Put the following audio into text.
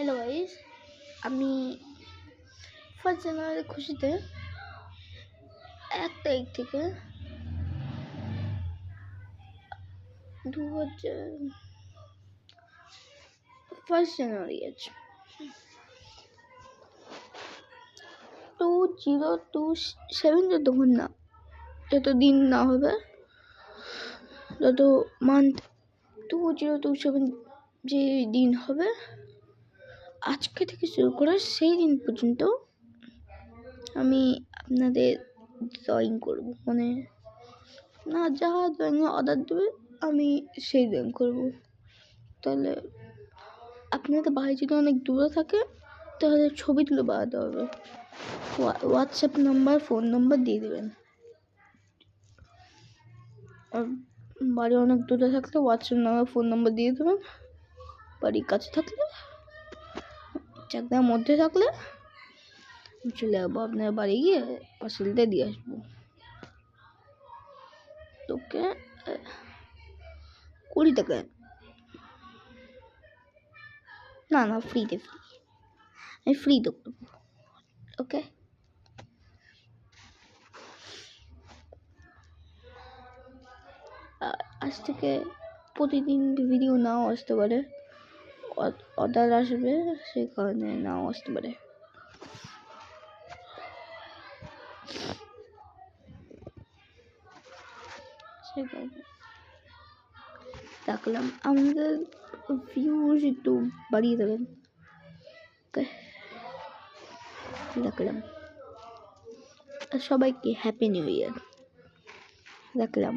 Hello guys, আমি 1 জানুয়ারি খুশিতে 1 তারিখ থেকে 1 জানুয়ারি আছে 2027 যতক্ষণ না যত দিন না হবে, যত মান্থ 2027 যে দিন হবে আজকে থেকে শুরু করে সেই দিন পর্যন্ত আমি আপনাদের ড্রয়িং করব, মানে না যা ড্রয়িং অর্ডার দেবে আমি সেই ড্রয়িং করব। তাহলে আপনাদের বাড়ি যদি অনেক দূরে থাকে তাহলে ছবি তুলে বাড়াতে হবে, হোয়াটসঅ্যাপ নাম্বার ফোন নাম্বার দিয়ে দেবেন। আর বাড়ি অনেক দূরে থাকলে হোয়াটসঅ্যাপ নাম্বার ফোন নাম্বার দিয়ে দেবেন। বাড়ির কাছে থাকলে, চাকদার মধ্যে থাকলে চলে যাবো আপনার বাড়ি, গিয়ে পার্সেলটা দিয়ে আসবো। তোকে 20 টাকা, না ফ্রিতে, আমি ফ্রি তো করবো। ওকে, আজ থেকে প্রতিদিন ভিডিও নাও আসতে পারে, অর্ডার আসবে, সেই কারণে নাও আসতে পারে। সেই কারণে রাখলাম, আমাদের ভিউজ একটু বাড়িয়ে দেবেন। ওকে, রাখলাম। সবাইকে হ্যাপি নিউ ইয়ার। রাখলাম।